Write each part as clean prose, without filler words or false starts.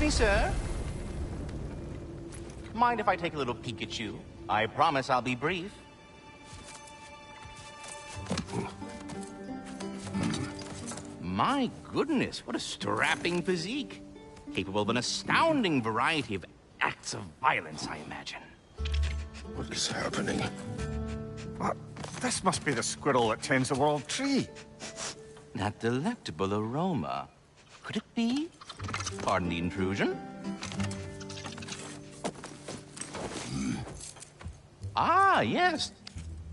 me, sir? Mind if I take a little peek at you? I promise I'll be brief. My goodness, what a strapping physique. Capable of an astounding variety of acts of violence, I imagine. What is happening? This must be the squirrel that tends the world tree. That delectable aroma. Could it be? Pardon the intrusion. Ah, yes.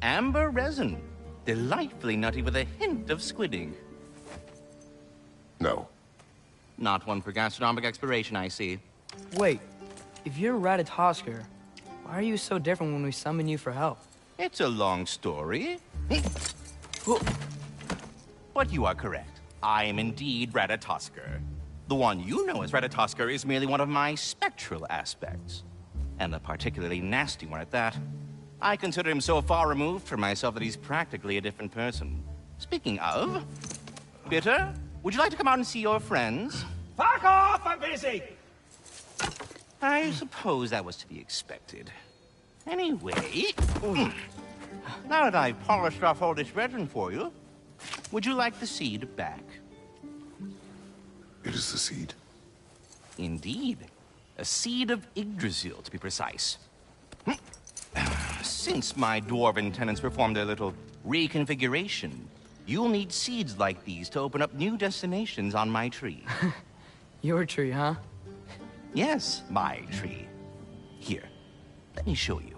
Amber resin. Delightfully nutty with a hint of squidding. No. Not one for gastronomic exploration, I see. Wait, if you're Ratatosker, why are you so different when we summon you for help? It's a long story. But you are correct. I am indeed Ratatosker. The one you know as Ratatosker is merely one of my spectral aspects. And a particularly nasty one at that. I consider him so far removed from myself that he's practically a different person. Speaking of... Bitter, would you like to come out and see your friends? Fuck off! I'm busy! I suppose that was to be expected. Anyway... Now that I've polished off all this resin for you, would you like the seed back? It is the seed. Indeed. A seed of Yggdrasil, to be precise. Since my dwarven tenants performed a little reconfiguration, you'll need seeds like these to open up new destinations on my tree. Your tree, huh? Yes, my tree. Here, let me show you.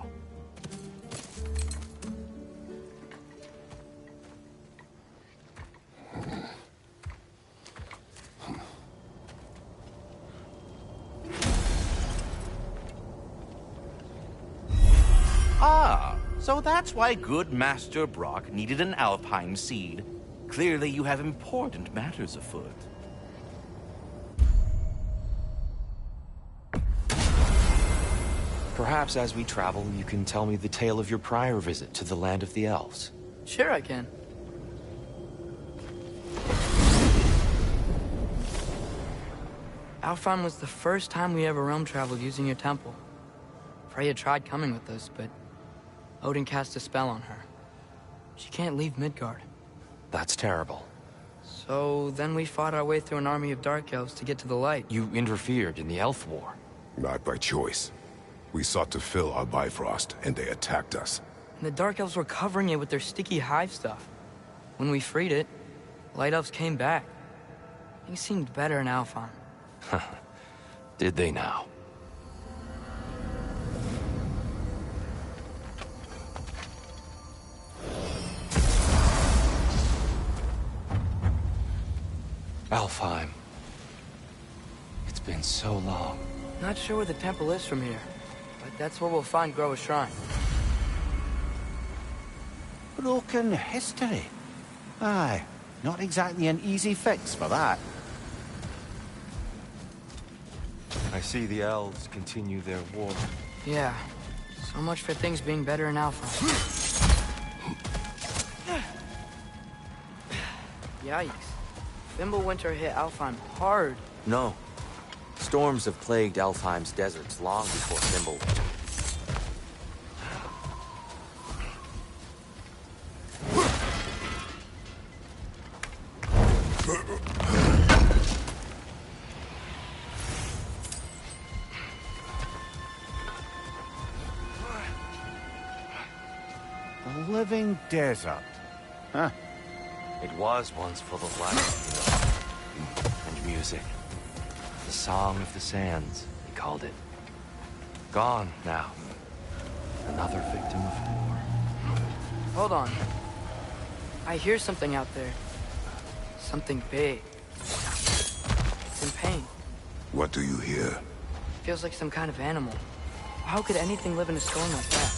Ah, so that's why good Master Brock needed an Alpine seed. Clearly you have important matters afoot. Perhaps as we travel, you can tell me the tale of your prior visit to the land of the elves. Sure I can. Alfheim was the first time we ever realm traveled using your temple. Freya tried coming with us, but Odin cast a spell on her. She can't leave Midgard. That's terrible. So then we fought our way through an army of dark elves to get to the light. You interfered in the elf war. Not by choice. We sought to fill our Bifrost, and they attacked us. And the dark elves were covering it with their sticky hive stuff. When we freed it, light elves came back. Things seemed better in Alfheim. Did they now? Alfheim. It's been so long. Not sure where the temple is from here, but that's where we'll find Groa's shrine. Broken history. Aye, not exactly an easy fix for that. I see the elves continue their war. Yeah, so much for things being better in Alpha. Yikes. Fimbulwinter hit Alfheim hard. No. Storms have plagued Alfheim's deserts long before Fimbulwinter. The living desert. Huh. It was once full of life and music. The Song of the Sands, they called it. Gone now. Another victim of war. Hold on. I hear something out there. Something big. It's in pain. What do you hear? Feels like some kind of animal. How could anything live in a storm like that?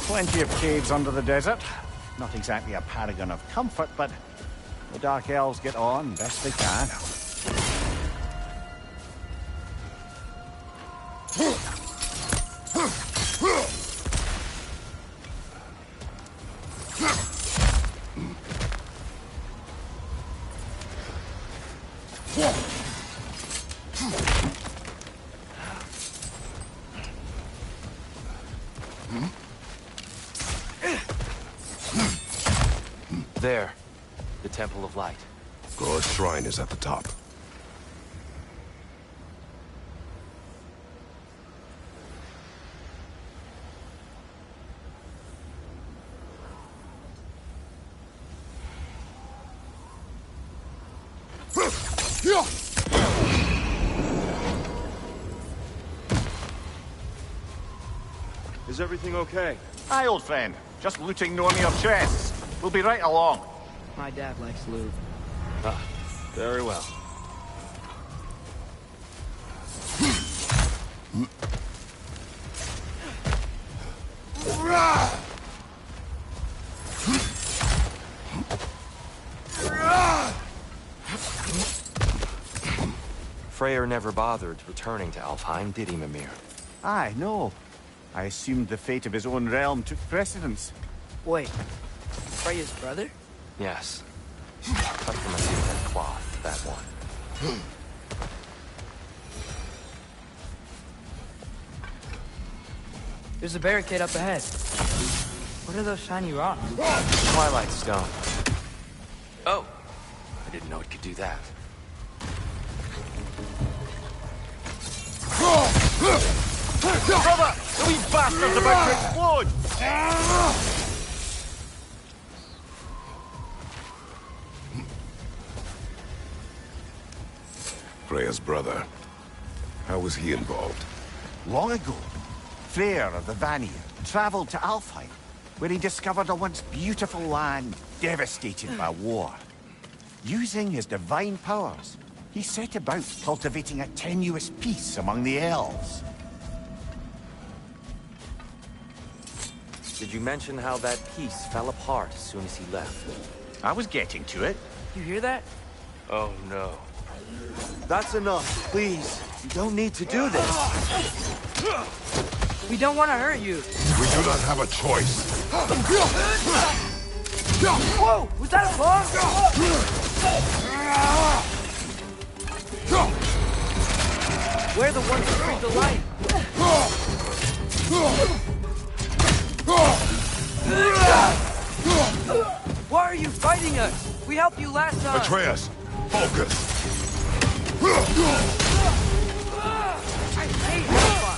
Plenty of caves under the desert. Not exactly a paragon of comfort, but the Dark Elves get on best they can. the Temple of Light. God's shrine is at the top. Is everything okay? Hi, old friend. Just looting no more chests. We'll be right along. My dad likes loot. Ah, very well. Freyr never bothered returning to Alfheim, did he, Mimir? Aye, no. I assumed the fate of his own realm took precedence. Wait, Freya's brother? Yes. Cut from a different cloth, that one. There's a barricade up ahead. What are those shiny rocks? Twilight Stone. Oh, I didn't know it could do that. Brother! The wee bastard's about to explode! Freya's brother. How was he involved? Long ago, Freyr of the Vanir traveled to Alfheim, where he discovered a once beautiful land devastated by war. Using his divine powers, he set about cultivating a tenuous peace among the elves. Did you mention how that piece fell apart as soon as he left? I was getting to it. You hear that? Oh no. That's enough, please. You don't need to do this. We don't want to hurt you. We do not have a choice. Whoa! Was that a bomb? We're the ones who bring the light. Why are you fighting us? We helped you last time. Atreus, focus. I hate Hellfire.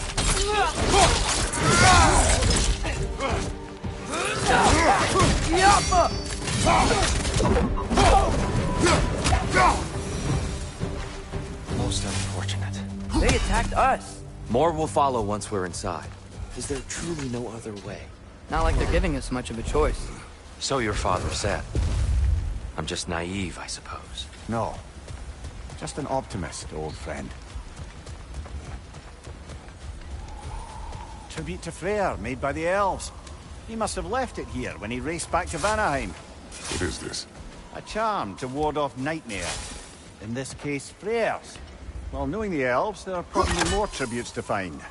Yappa! Most unfortunate. They attacked us. More will follow once we're inside. Is there truly no other way? Not like they're giving us much of a choice. So your father said. I'm just naive, I suppose. No. Just an optimist, old friend. Tribute to Freyr, made by the elves. He must have left it here when he raced back to Vanaheim. What is this? A charm to ward off nightmares. In this case, Freyr's. Well, knowing the elves, there are probably more tributes to find.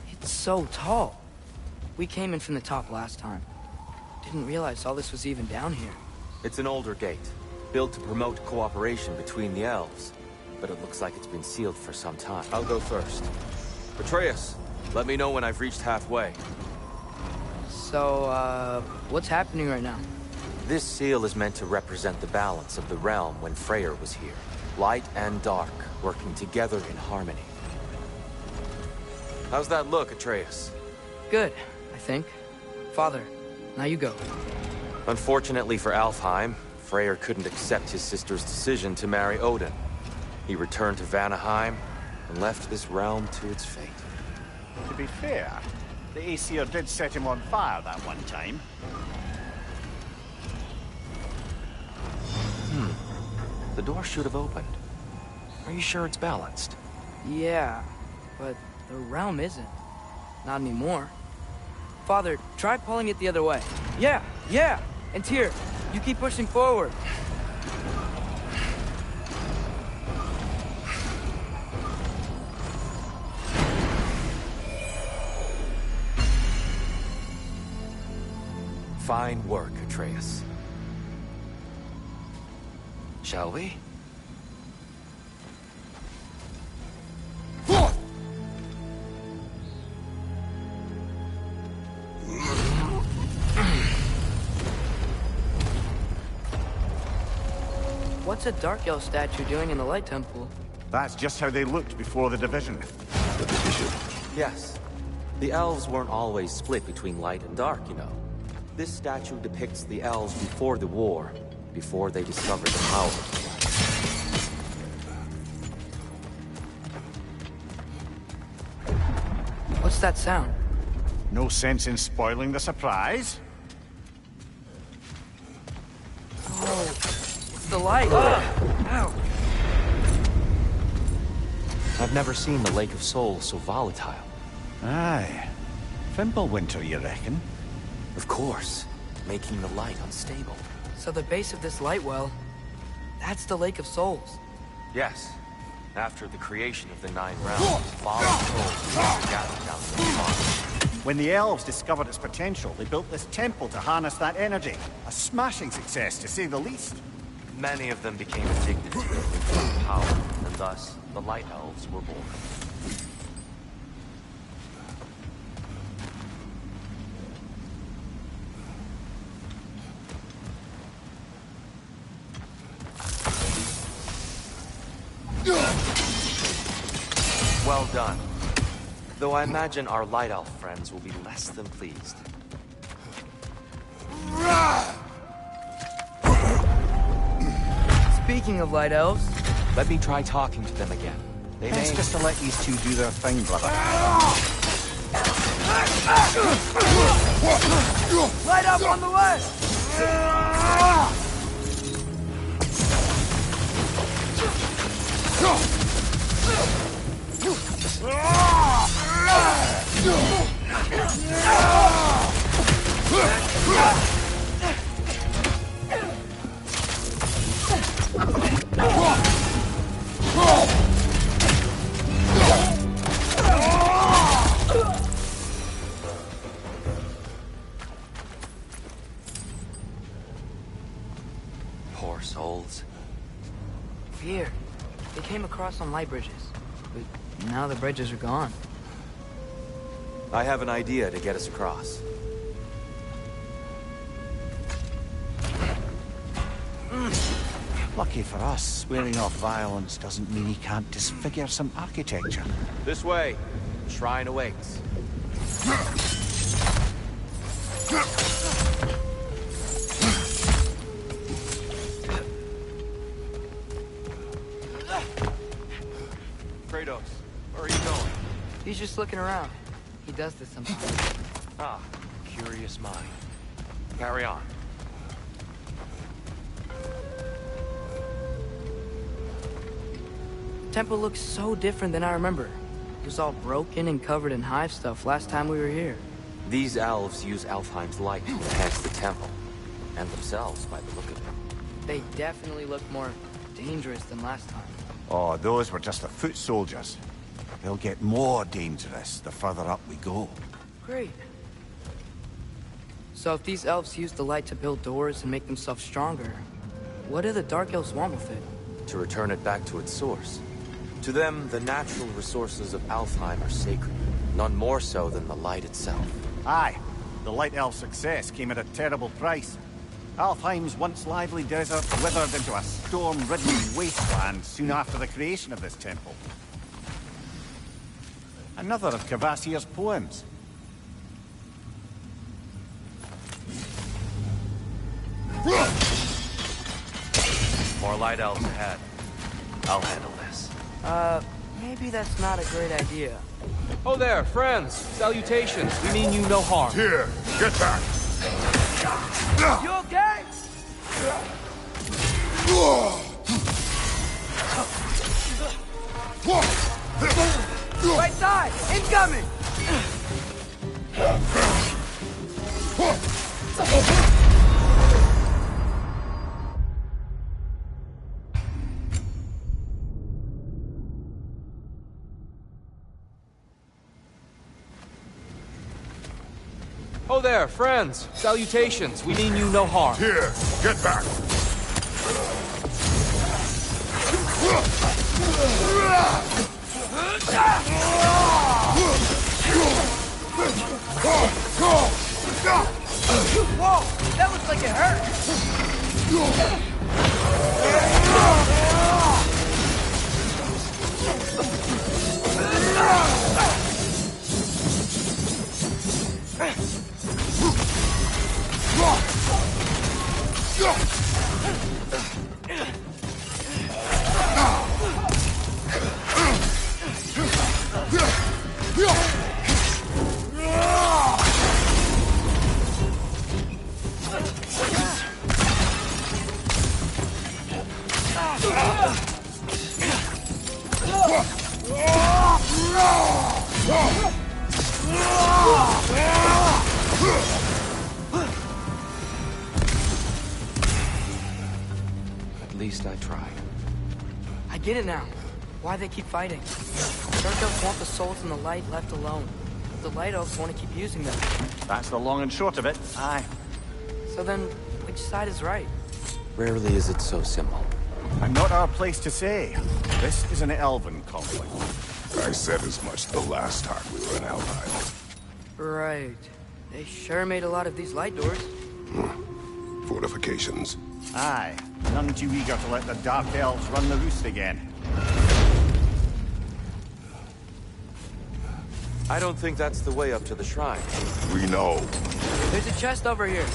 It's so tall. We came in from the top last time. Didn't realize all this was even down here. It's an older gate, built to promote cooperation between the elves. But it looks like it's been sealed for some time. I'll go first. Atreus, let me know when I've reached halfway. So, what's happening right now? This seal is meant to represent the balance of the realm when Freyr was here. Light and dark, working together in harmony. How's that look, Atreus? Good, I think. Father, now you go. Unfortunately for Alfheim, Freyr couldn't accept his sister's decision to marry Odin. He returned to Vanaheim and left this realm to its fate. To be fair, the Aesir did set him on fire that one time. The door should have opened. Are you sure it's balanced? Yeah, but the realm isn't. Not anymore. Father, try pulling it the other way. Yeah, yeah! And Tyr, you keep pushing forward. Fine work, Atreus. Shall we? What's a Dark Elf statue doing in the Light Temple? That's just how they looked before the division. The division. Yes. The elves weren't always split between light and dark, you know. This statue depicts the elves before the war, before they discovered the power of the light. What's that sound? No sense in spoiling the surprise. Oh, it's the light. Ow. I've never seen the Lake of Souls so volatile. Aye. Fimbulwinter, you reckon? Of course, making the light unstable. So the base of this light well, that's the Lake of Souls. Yes. After the creation of the 9 realms, fallen souls were gathered down to the bottom. When the elves discovered its potential, they built this temple to harness that energy. A smashing success, to say the least. Many of them became addicted to their newfound power, and thus, the Light Elves were born. Well done. Though I imagine our Light Elf friends will be less than pleased. Speaking of Light Elves, Let me try talking to them again. They Best may... just to let these two do their thing, brother. light up on the way! Poor souls. Here, they came across on light bridges, but now the bridges are gone. I have an idea to get us across. Lucky for us, swearing off violence doesn't mean he can't disfigure some architecture. This way. The shrine awaits. Kratos, where are you going? He's just looking around. He does this sometimes. Ah, curious mind. Carry on. The temple looks so different than I remember. It was all broken and covered in hive stuff last time we were here. These elves use Alfheim's light to enhance the temple. And themselves, by the look of it. They definitely look more dangerous than last time. Oh, those were just the foot soldiers. They'll get more dangerous the further up we go. Great. So if these elves use the light to build doors and make themselves stronger, what do the Dark Elves want with it? To return it back to its source. To them, the natural resources of Alfheim are sacred. None more so than the light itself. Aye, the Light Elf's success came at a terrible price. Alfheim's once lively desert withered into a storm-ridden wasteland soon after the creation of this temple. Another of Kvasir's poems. More Light Elves ahead. I'll handle this. Maybe that's not a great idea. Oh there, friends. Salutations. We mean you no harm. Here, get back! You okay? Right side! Incoming! Oh there, friends. Salutations. We mean you no harm. Here, get back! Whoa! That looks like it hurt! At least I tried. I get it now. Why they keep fighting. Dark elves want the souls in the light left alone. The light elves want to keep using them. That's the long and short of it. Aye. So then, which side is right? Rarely is it so simple. And not our place to say. This is an elven conflict. I said as much the last time we were in Alfheim. Right. They sure made a lot of these light doors. Fortifications. Aye. None too eager to let the Dark Elves run the roost again. I don't think that's the way up to the shrine. We know. There's a chest over here.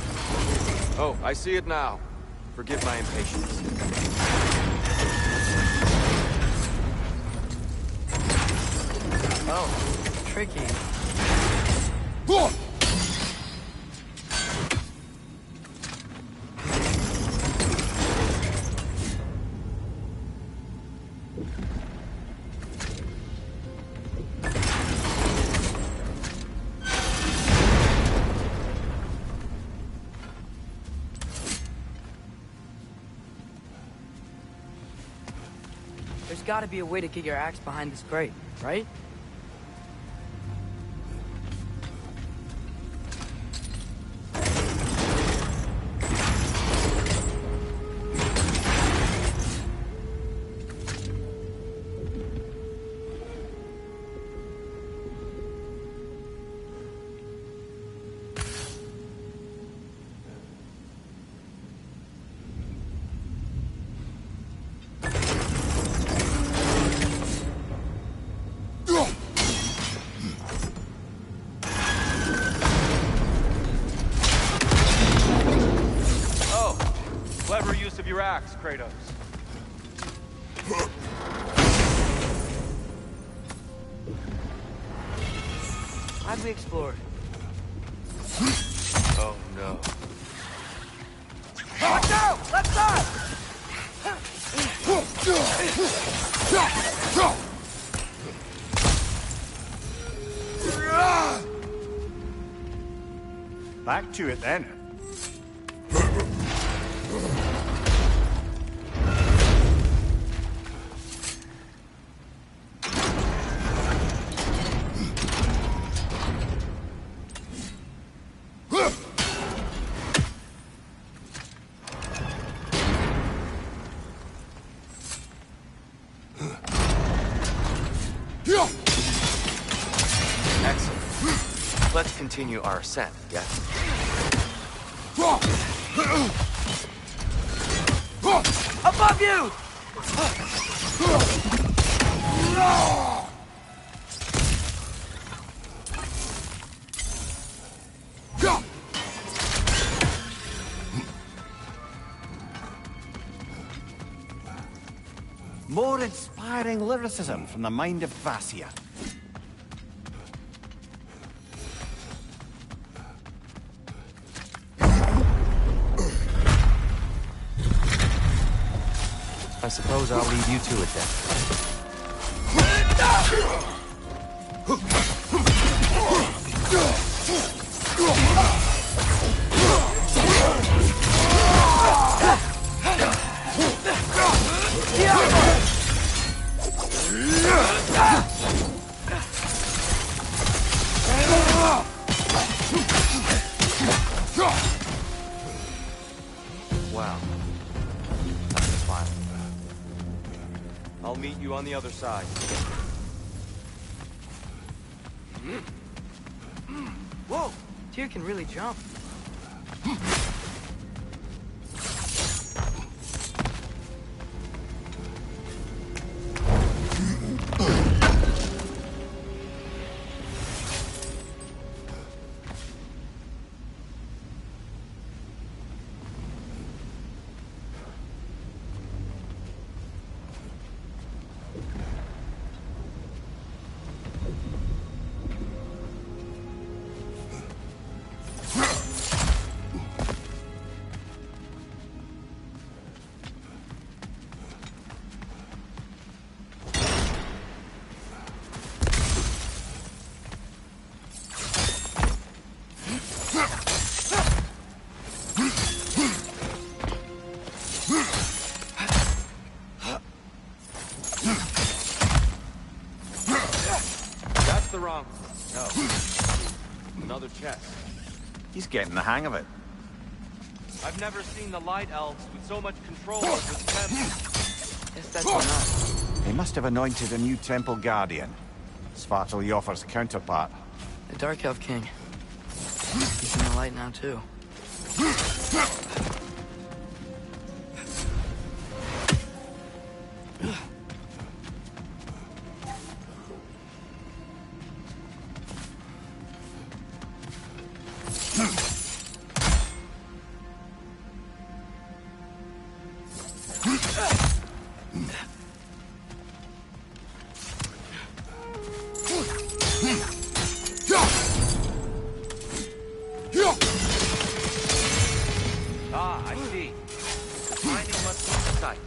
Oh, I see it now. Forgive my impatience. Oh, tricky. There's gotta be a way to get your axe behind this grate, right? Clever use of your axe, Kratos. How'd we explore? Oh no. Watch out! Left side! Back to it then. Excellent. Let's continue our ascent, yes? Above you! More inspiring lyricism from the mind of Vassia. I suppose I'll leave you to it then. you on the other side. Whoa! Tyr can really jump. The wrong. No. Another chest. He's getting the hang of it. I've never seen the Light Elves with so much control over the temple. Guess that's enough. They must have anointed a new temple guardian. Svartalfjord's counterpart. The Dark Elf King. He's in the light now, too. Ah, I see. Mining must be precise.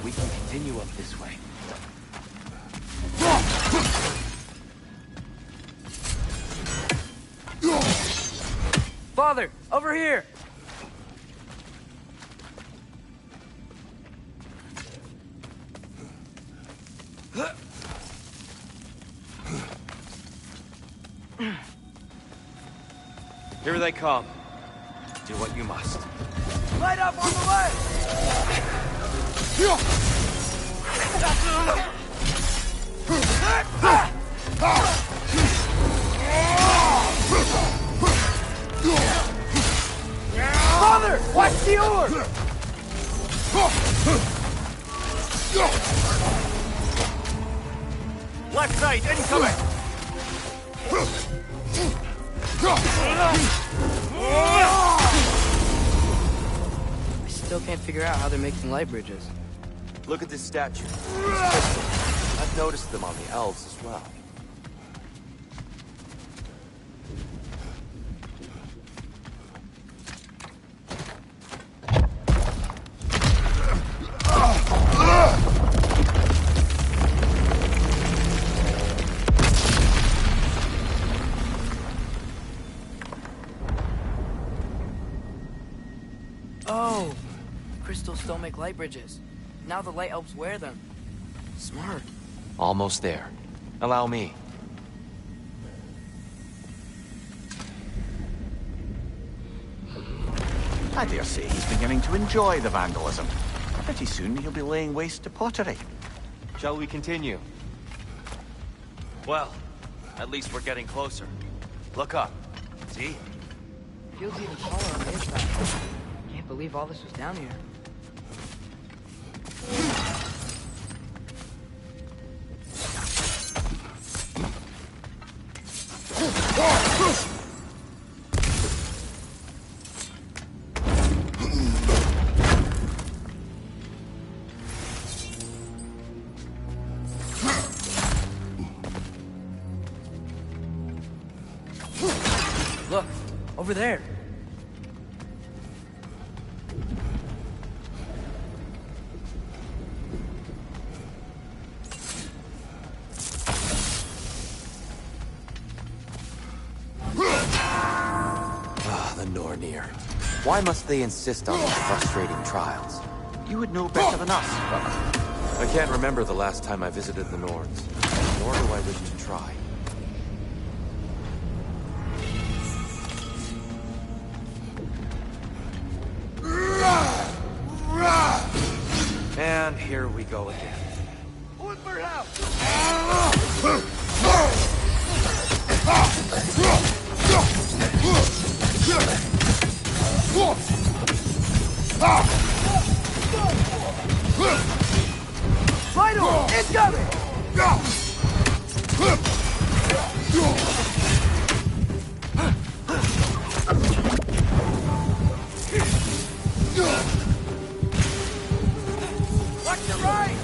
We can continue up this way. Father, over here! Here they come. Do what you must. Light up on the way! Father, watch the orb! Left side, incoming! I still can't figure out how they're making light bridges. Look at this statue. I've noticed them on the elves as well. Oh! Crystals still make light bridges. Now the light elves wear them. Smart. Almost there. Allow me. I dare say he's beginning to enjoy the vandalism. Pretty soon he'll be laying waste to pottery. Shall we continue? Well, at least we're getting closer. Look up. See? Feels even taller on the inside. Can't believe all this was down here. Over there. The Nornir. Why must they insist on these frustrating trials? You would know better than us. I can't remember the last time I visited the Norns, nor do I wish to try. And here we go again. Vital! Incoming! Watch your right!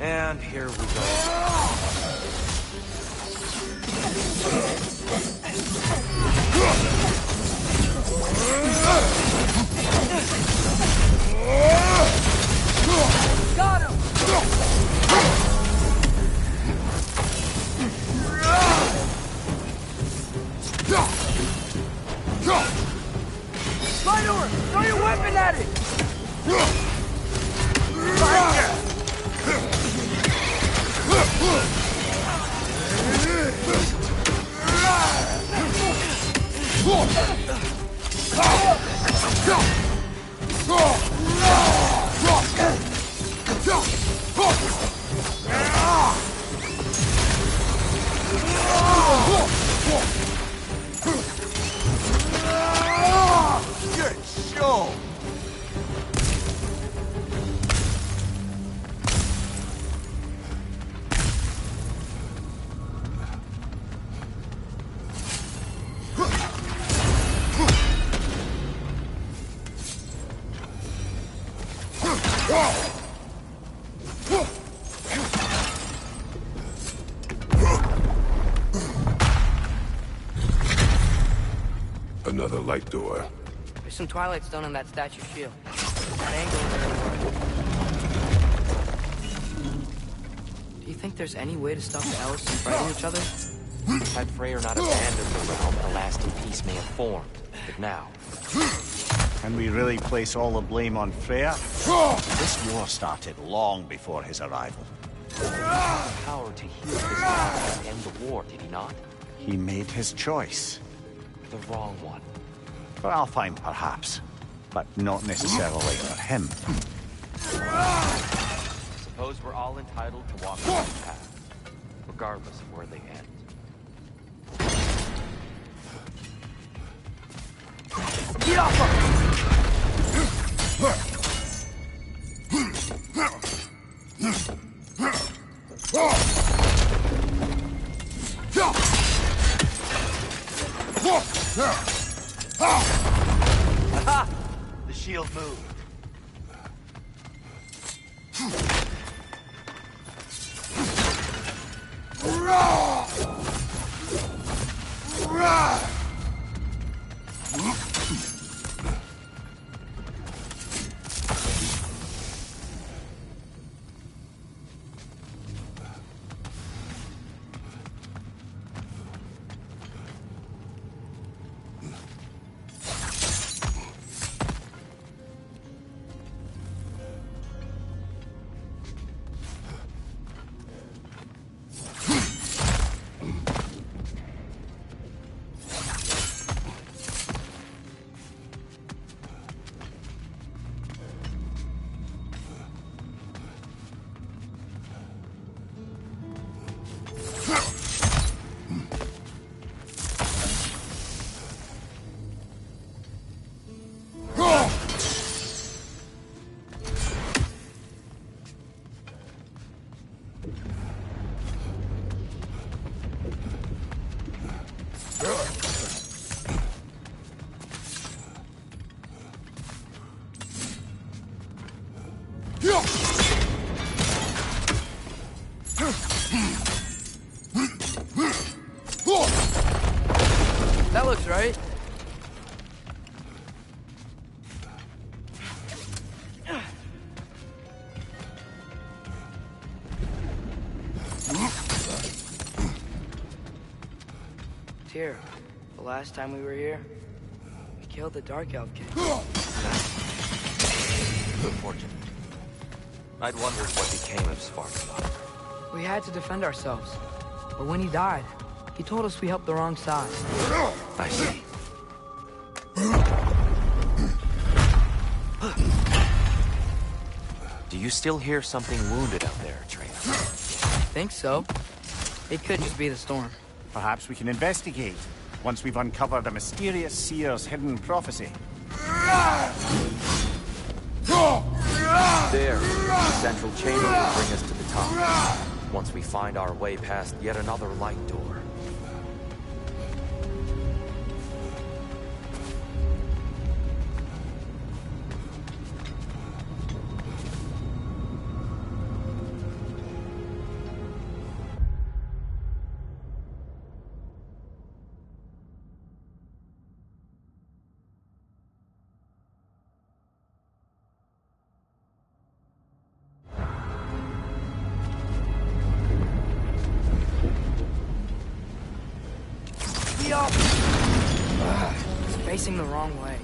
And here we go. Got him! Slide over! Throw your weapon at it! Good show! Another light door. There's some Twilight Stone on that statue shield. That angle is really hard. Do you think there's any way to stop the elves from fighting each other? Had Freyr not abandoned the realm, a lasting peace may have formed. But now, Can we really place all the blame on Freya? This war started long before his arrival. the power to heal his life and end the war, did he not? He made his choice. The wrong one. For Alfheim, perhaps. But not necessarily for him. Suppose we're all entitled to walk on this path, regardless of where they end. Get off him! Aha! The shield moved. here. The last time we were here, we killed the Dark Elf King. Unfortunate. I'd wondered what became of Sparta. We had to defend ourselves. But when he died, he told us we helped the wrong side. I see. Do you still hear something wounded out there, Atreus? Think so. It could just be the storm. Perhaps we can investigate, once we've uncovered a mysterious seer's hidden prophecy. There, the central chamber will bring us to the top. Once we find our way past yet another light door. It's facing the wrong way.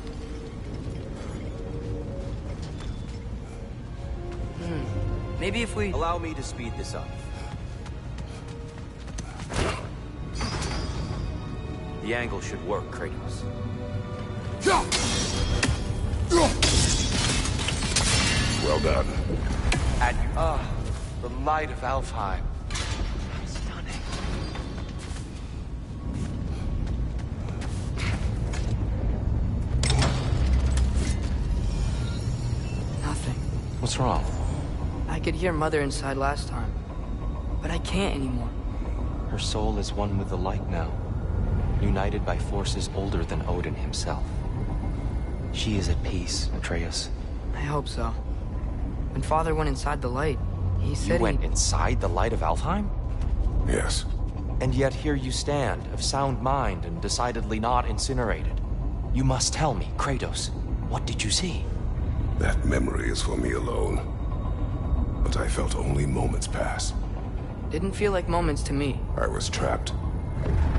Maybe if we... Allow me to speed this up. The angle should work, Kratos. Well done. And the light of Alfheim. Stunning. Nothing. What's wrong? I could hear Mother inside last time, but I can't anymore. Her soul is one with the light now, united by forces older than Odin himself. She is at peace, Atreus. I hope so. When Father went inside the light, he said You went inside the light of Alfheim? Yes. And yet here you stand, of sound mind and decidedly not incinerated. You must tell me, Kratos, what did you see? That memory is for me alone. But I felt only moments pass. Didn't feel like moments to me. I was trapped.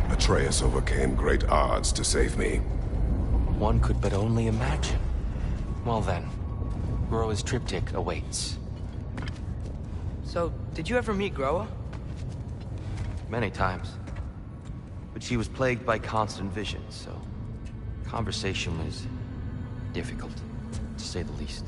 Atreus overcame great odds to save me. One could but only imagine. Well then, Groa's triptych awaits. So, did you ever meet Groa? Many times. But she was plagued by constant visions, so conversation was difficult, to say the least.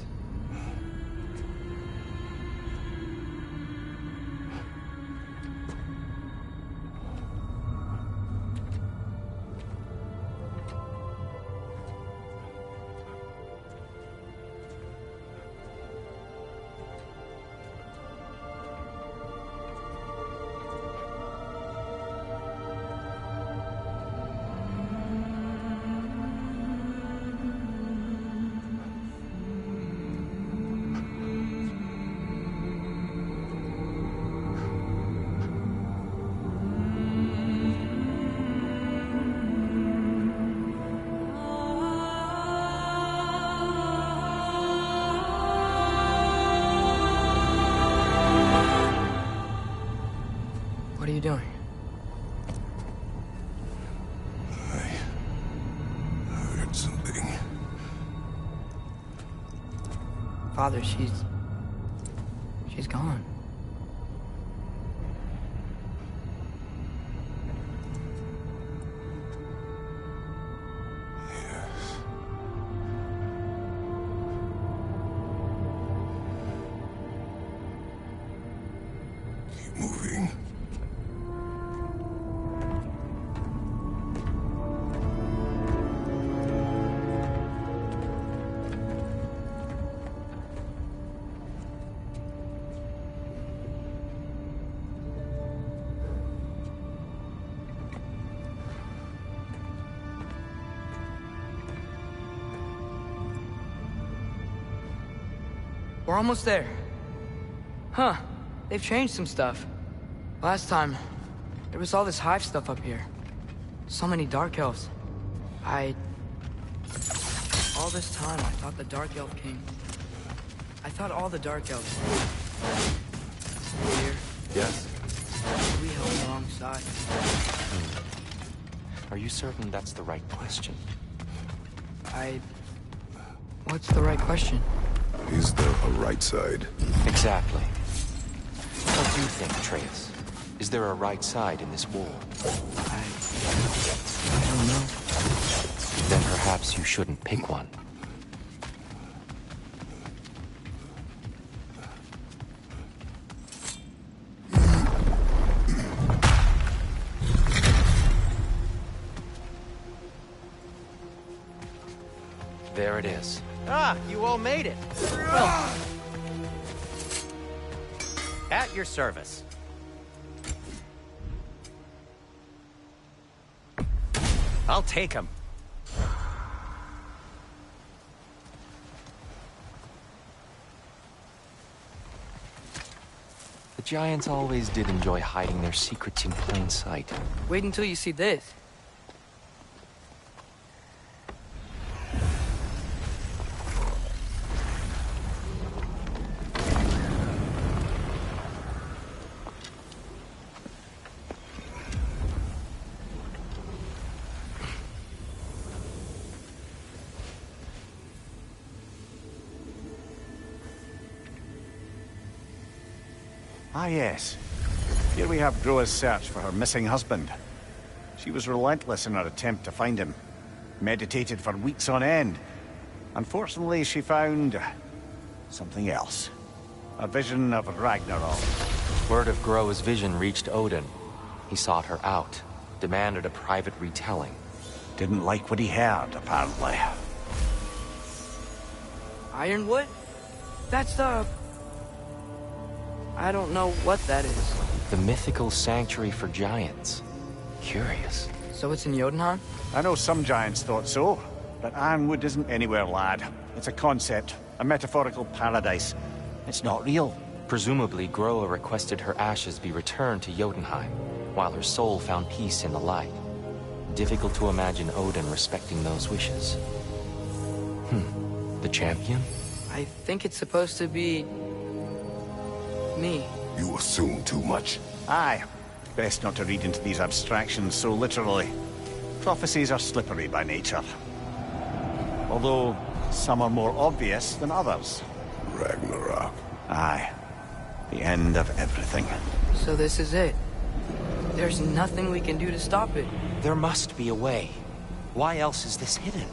What are you doing? I heard something. Father, she's gone. Yes. Keep moving. We're almost there. Huh. They've changed some stuff. Last time, there was all this hive stuff up here. So many Dark Elves. All this time, I thought the Dark Elf King... I thought all the Dark Elves... Here, Yes? we held the wrong side. Are Are you certain that's the right question? What's the right question? Is there a right side? Exactly. What do you think, Atreus? Is there a right side in this war? I don't know. Then perhaps you shouldn't pick one. There it is. Ah, you all made it. At your service. I'll take him. The giants always did enjoy hiding their secrets in plain sight. Wait until you see this. Ah, yes. Here we have Groa's search for her missing husband. She was relentless in her attempt to find him. Meditated for weeks on end. Unfortunately, she found something else. A vision of Ragnarok. Word of Groa's vision reached Odin. He sought her out, demanded a private retelling. Didn't like what he heard, apparently. Ironwood? That's the... I don't know what that is. The mythical sanctuary for giants. Curious. So it's in Jotunheim? I know some giants thought so, but Ironwood isn't anywhere, lad. It's a concept, a metaphorical paradise. It's not real. Presumably, Groa requested her ashes be returned to Jotunheim, while her soul found peace in the light. Difficult to imagine Odin respecting those wishes. The champion? I think it's supposed to be... me. You assume too much. Aye. Best not to read into these abstractions so literally. Prophecies are slippery by nature. Although, some are more obvious than others. Ragnarok. Aye. The end of everything. So this is it. There's nothing we can do to stop it. There must be a way. Why else is this hidden?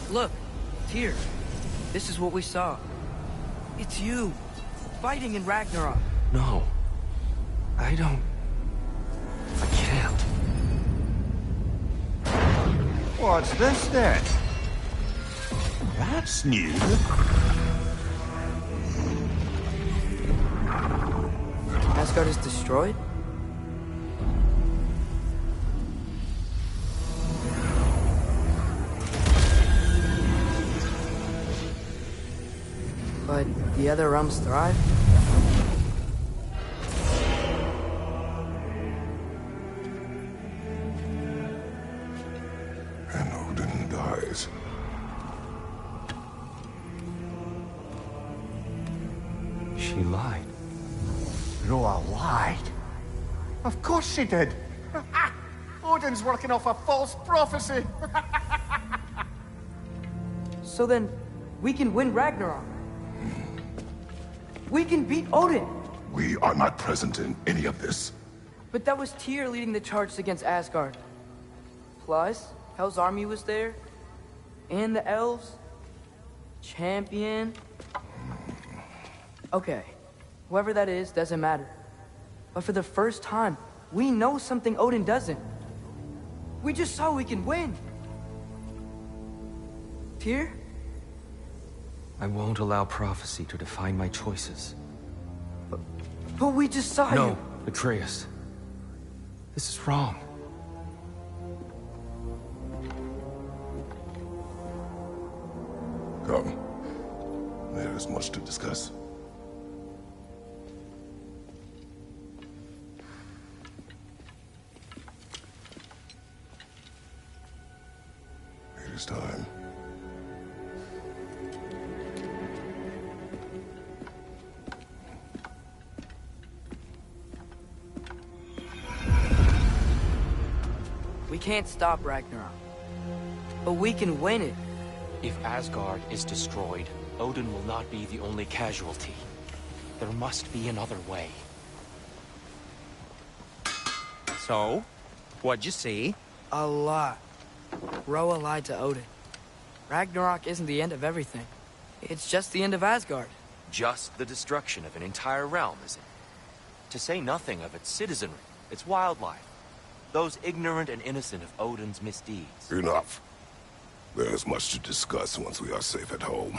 Look, Tyr. This is what we saw. It's you, fighting in Ragnarok. No. I can't. What's this then? That's new. Asgard is destroyed? But the other realms thrive? And Odin dies. She lied. Groa lied. Of course she did. Odin's working off a false prophecy. So then, we can win Ragnarok. We can beat Odin. We are not present in any of this. But that was Tyr leading the charge against Asgard. Plus, Hell's army was there. And the elves. Champion. Okay. Whoever that is, doesn't matter. But for the first time, we know something Odin doesn't. We just saw we can win. Tyr? I won't allow prophecy to define my choices. But we just saw you. No, Atreus. This is wrong. Come. There is much to discuss. It is time. We can't stop Ragnarok. But we can win it. If Asgard is destroyed, Odin will not be the only casualty. There must be another way. So, what'd you see? A lot. Roa lied to Odin. Ragnarok isn't the end of everything. It's just the end of Asgard. Just the destruction of an entire realm, is it? To say nothing of its citizenry, its wildlife. Those ignorant and innocent of Odin's misdeeds. Enough. There is much to discuss once we are safe at home.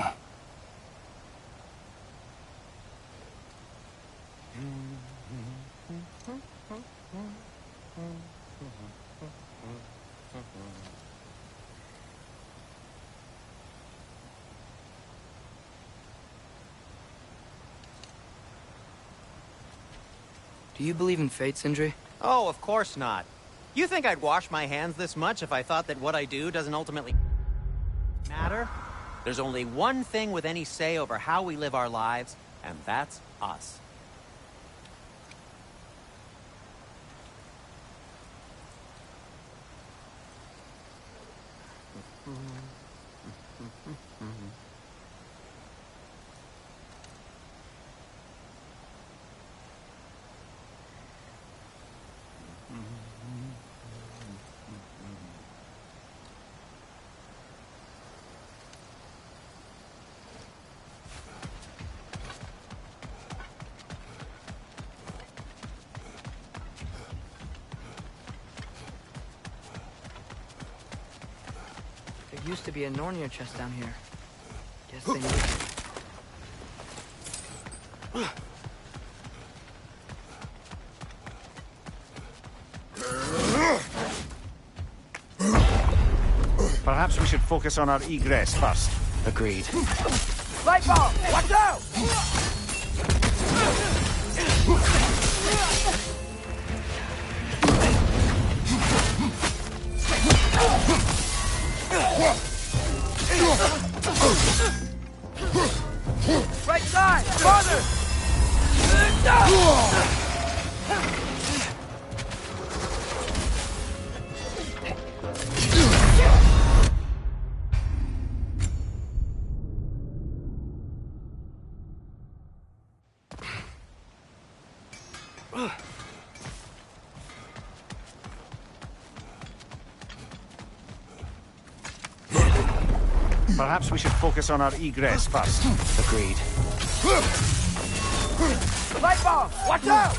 Do you believe in fate, Sindri? Oh, of course not. You think I'd wash my hands this much if I thought that what I do doesn't ultimately matter? There's only one thing with any say over how we live our lives, and that's us. There used to be a Nornir chest down here. Guess they moved it. Perhaps we should focus on our egress first. Agreed. Light bulb! Watch out! Right side! Farther! Perhaps we should focus on our egress first. Agreed. Light bulb! Watch out!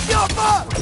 Jump up!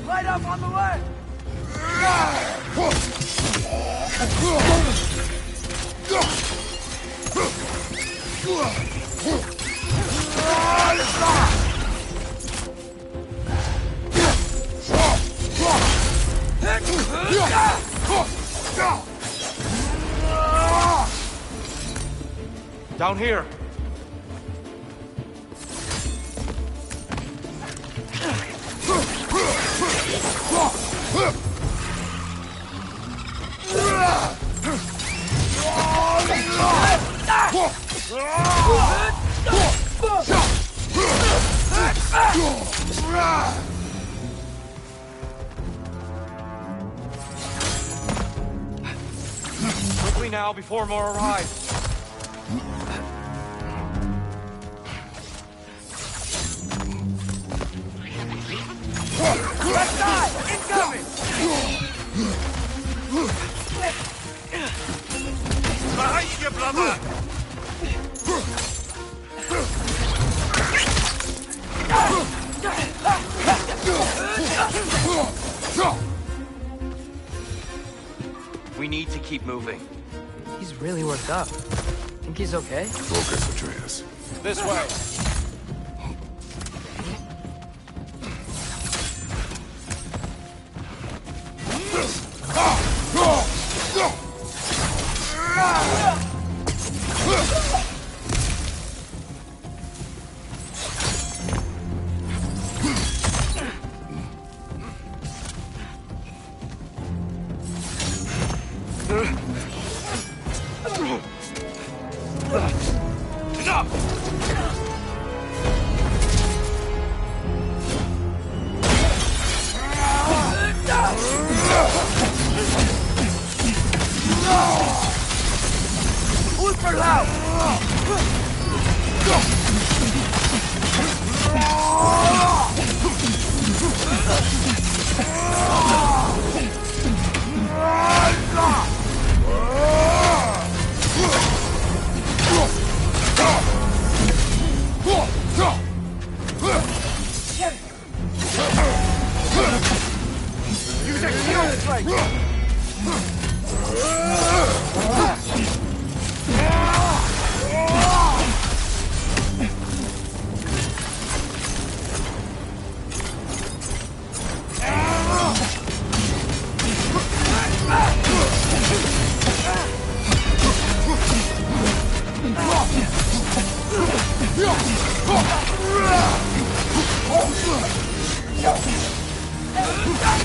Light up on the left! Down here. Quickly now, before more arrive. Left side! Incoming! Behind you, brother! We need to keep moving. He's really worked up. Think he's okay? Focus, Atreus. This way.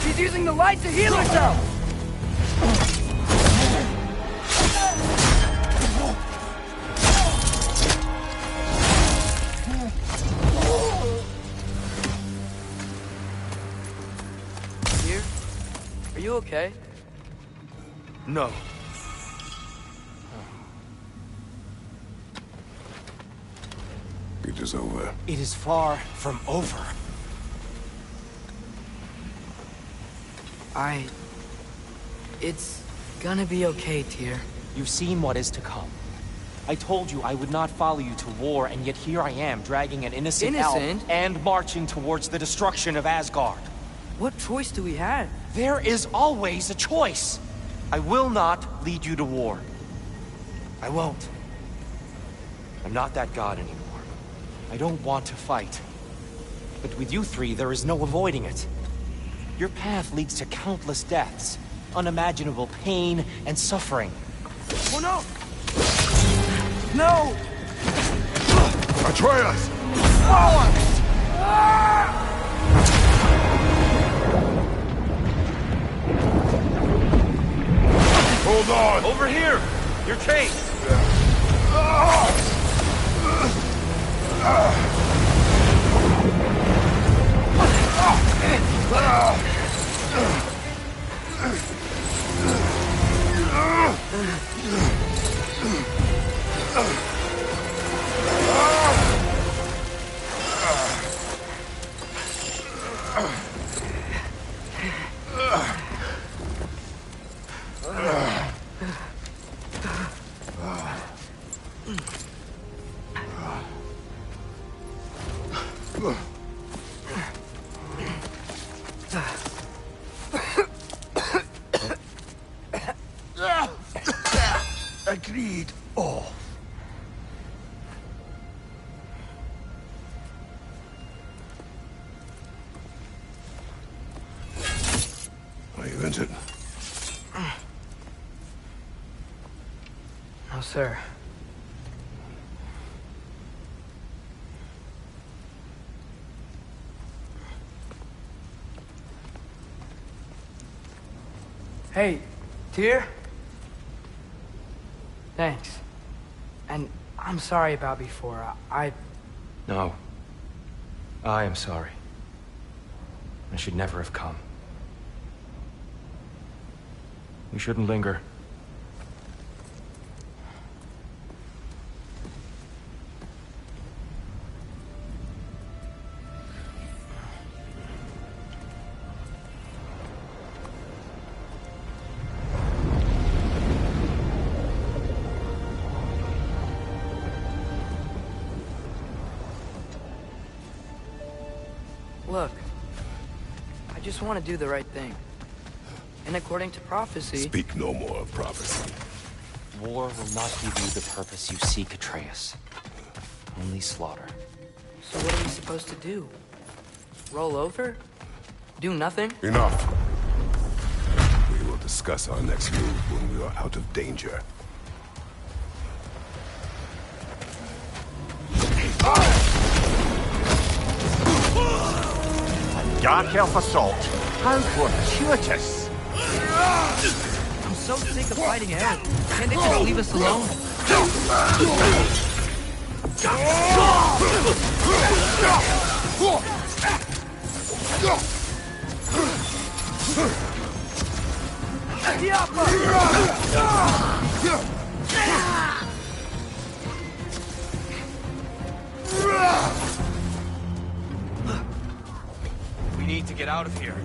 He's using the light to heal herself! Here? Are you okay? No. It is over. It is far from over. It's gonna be okay, Tyr. You've seen what is to come. I told you I would not follow you to war, and yet here I am, dragging an innocent elf and marching towards the destruction of Asgard. What choice do we have? There is always a choice. I will not lead you to war. I won't. I'm not that god anymore. I don't want to fight. But with you three, there is no avoiding it. Your path leads to countless deaths, unimaginable pain and suffering. Oh no! No! Atreus! Forward! Hold on! Over here! You're chased! Agreed. Oh. Are you injured? No, sir. Hey, Tyr? Thanks. And I'm sorry about before. No. I am sorry. I should never have come. We shouldn't linger. Look, I just want to do the right thing. And according to prophecy... Speak no more of prophecy. War will not give you the purpose you seek, Atreus. Only slaughter. So what are we supposed to do? Roll over? Do nothing? Enough. We will discuss our next move when we are out of danger. Dark Elf assault. How fortuitous. I'm so sick of fighting Eric. Can't they just leave us alone? We need to get out of here.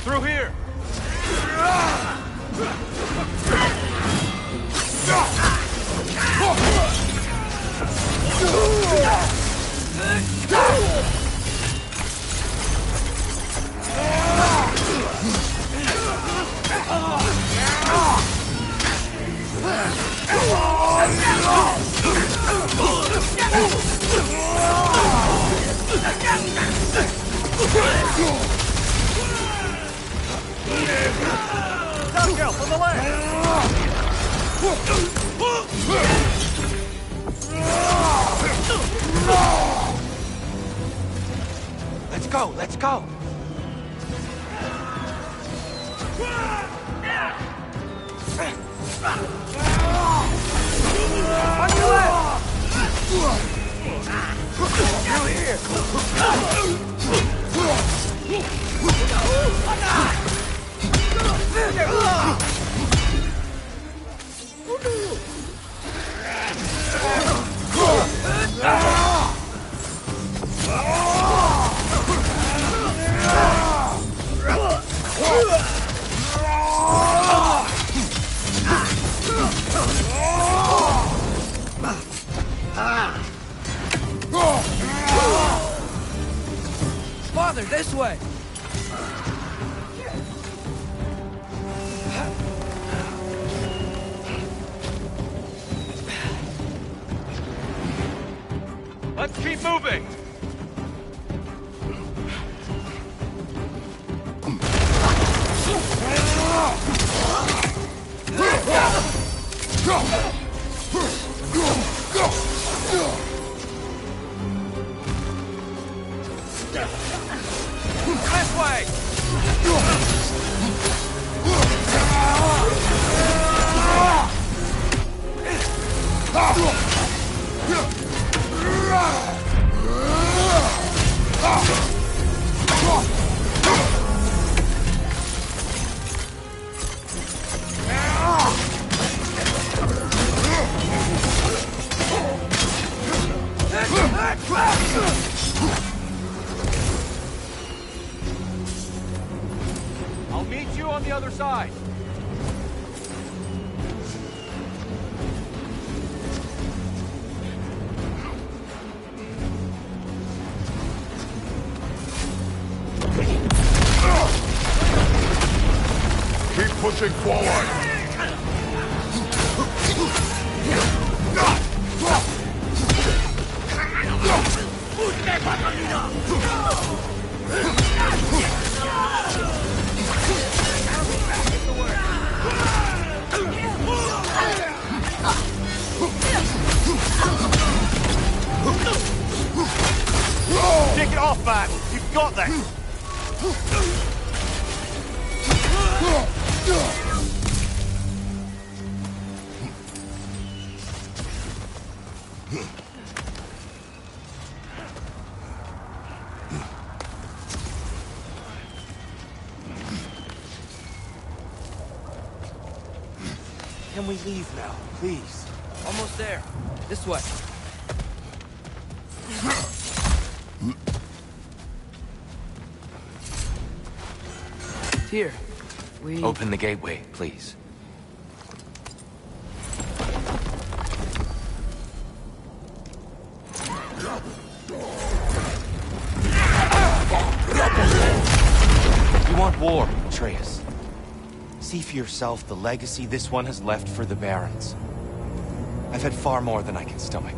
Through here! Down, girl, on the left! Let's go, let's go! On your left! Father, this way! Let's keep moving! This way! I'll meet you on the other side. Keep pushing forward! Take it off, man! You've got this! Can we leave now, please? Almost there. This way. Here. We... Open the gateway, please. You want war, Atreus. See for yourself the legacy this one has left for the Barons. I've had far more than I can stomach.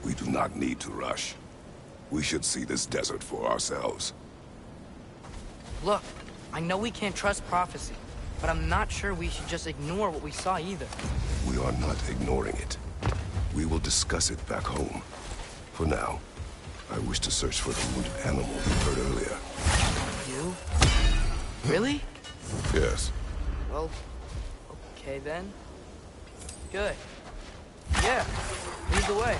We do not need to rush. We should see this desert for ourselves. Look, I know we can't trust prophecy, but I'm not sure we should just ignore what we saw either. We are not ignoring it. We will discuss it back home. For now, I wish to search for the wounded animal you heard earlier. You? Really? Yes. Well, okay then. Good. Yeah, lead the way.